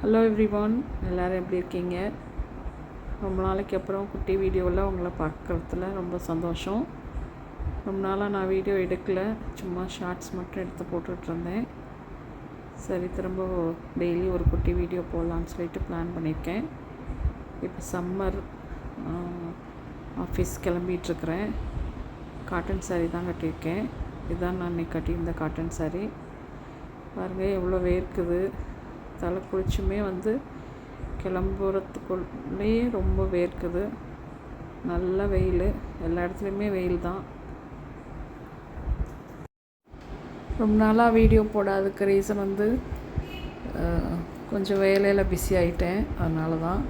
Hello everyone, எல்லோரும் எப்படி இருக்கீங்க? ரொம்ப நாளைக்கு அப்புறம் குட்டி வீடியோவில் உங்களை பார்க்குறதுல ரொம்ப சந்தோஷம். ரொம்ப நாளாக நான் வீடியோ எடுக்கலை, சும்மா ஷார்ட்ஸ் மட்டும் எடுத்து போட்டுட்ருந்தேன். சரி, திரும்ப டெய்லி ஒரு குட்டி வீடியோ போடலான்னு சொல்லிட்டு பிளான் பண்ணியிருக்கேன். இப்போ சம்மர், ஆஃபீஸ் கிளம்பிகிட்ருக்கிறேன். காட்டன் சாரீ தான் கட்டியிருக்கேன். இதுதான் நான் இன்றைக்கி கட்டியிருந்த காட்டன் சாரீ. பாருங்கள் எவ்வளோ வேர்க்குது. தலை குளிச்சுமே கிளம்புறதுக்குள்ளேயே ரொம்ப வேர்க்குது. நல்ல வெயில், எல்லா இடத்துலையுமே வெயில் தான். ரொம்ப நாளாக வீடியோ போடாததுக்கு ரீசன் கொஞ்சம் வேலையில் பிஸி ஆகிட்டேன். அதனால தான்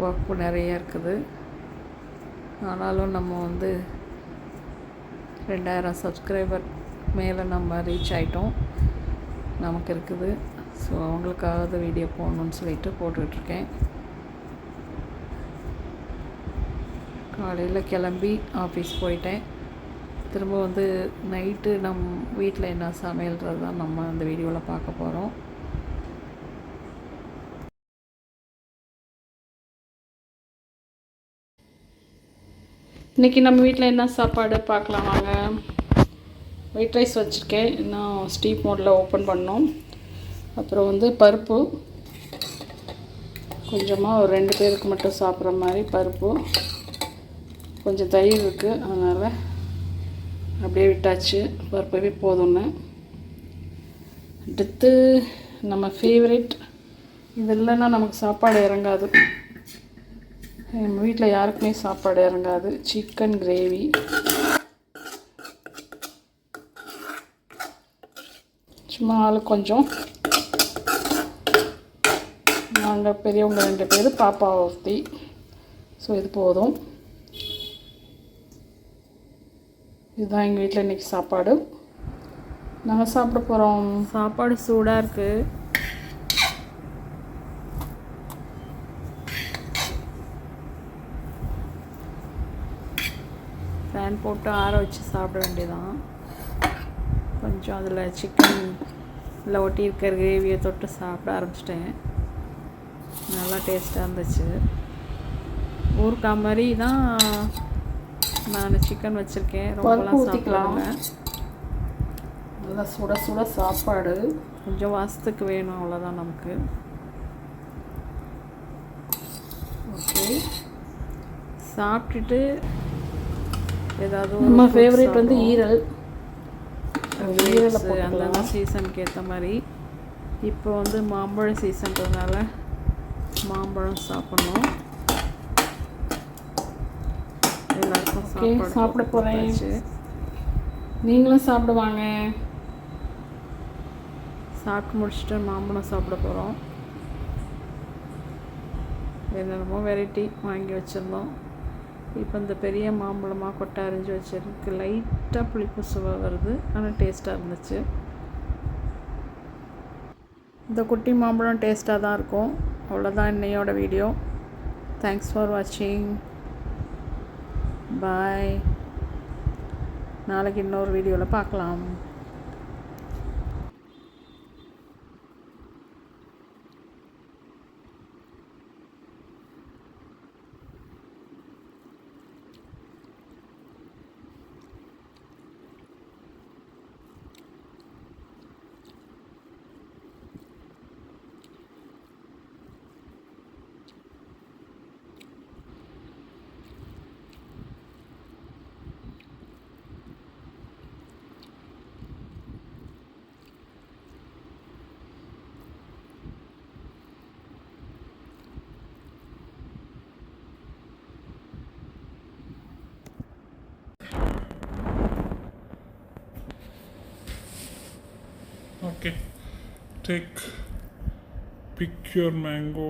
ஒர்க்கு நிறைய இருக்குது. ஆனாலும் நம்ம 2000 சப்ஸ்கிரைபர் மேலே நம்ம ரீச் ஆகிட்டோம். நமக்கு இருக்குது. ஸோ அவங்களுக்காக வீடியோ போடணுன்னு சொல்லிட்டு போட்டுட்ருக்கேன். காலையில் கிளம்பி ஆஃபீஸ் போயிட்டேன். திரும்ப நைட்டு வீட்டில் என்ன சமையல்ன்றது தான் நம்ம அந்த வீடியோவில் பார்க்க போகிறோம். இன்றைக்கி நம்ம வீட்டில் என்ன சாப்பாடு பார்க்கலாம் வாங்க. ஒயிட் ரைஸ் வச்சுருக்கேன், இன்னும் ஸ்டீப் மோடில் ஓப்பன் பண்ணோம். அப்புறம் பருப்பு, கொஞ்சமாக ஒரு 2 பேருக்கு மட்டும் சாப்பிட்ற மாதிரி பருப்பு, கொஞ்சம் தயிர் இருக்குது, அதனால் அப்படியே விட்டாச்சு. பருப்பவே போதும்னு. அடுத்து நம்ம ஃபேவரட், இது இல்லைன்னா நமக்கு சாப்பாடு இறங்காது. எங்கள் வீட்டில் யாருக்குமே சாப்பாடு இறங்காது. Chicken gravy. சும்மா ஆள் கொஞ்சம், நாங்கள் பெரியவங்க 2 பேர், பாப்பா ஒருத்தி. ஸோ இது போதும். இதுதான் எங்கள் வீட்டில் இன்றைக்கி சாப்பாடு. நாங்கள் சாப்பிட போகிறோம். சாப்பாடு சூடாக இருக்குது. ஃபேன் போட்டு ஆற வச்சு சாப்பிட வேண்டியதான். கொஞ்சம் அதில் சிக்கனில் ஒட்டி இருக்கிற கிரேவியை தொட்டு சாப்பிட ஆரம்பிச்சிட்டேன். நல்லா டேஸ்ட்டாக இருந்துச்சு. ஊறுகாய் மாதிரி தான் நான் சிக்கன் வச்சுருக்கேன். ரொம்பலாம் சாப்பிடலாம். நல்லா சுட சுட சாப்பாடு, கொஞ்சம் வாசத்துக்கு வேணும், அவ்வளோதான் நமக்கு. ஓகே, சாப்பிட்டுட்டு ஏதாவது நம்ம ஃபேவரட் ஈரல். அந்த சீசனுக்கு ஏற்ற மாதிரி இப்போ மாம்பழ சீசன்றதுனால மாம்பழம் சாப்பிட்ணும். எல்லாருக்கும் சாப்பிட போகிறேன். நீங்களும் சாப்பிடுவாங்க. சாப்பிட்டு முடிச்சுட்டு மாம்பழம் சாப்பிட போகிறோம். என்னென்னமோ வெரைட்டி வாங்கி வச்சுருந்தோம். இப்போ இந்த பெரிய மாம்பழமாக கொட்டை அரிஞ்சு வச்சிருக்கு. லைட்டாக புளிப்பு சுவை வருது, ஆனால் டேஸ்ட்டாக இருந்துச்சு. இந்த குட்டி மாம்பழம் டேஸ்ட்டாக தான் இருக்கும். அவ்வளோதான் இன்னையோட வீடியோ. தேங்க்ஸ் ஃபார் வாட்சிங். பாய். நாளைக்கு இன்னொரு வீடியோவில் பார்க்கலாம். Okay, pick your mango.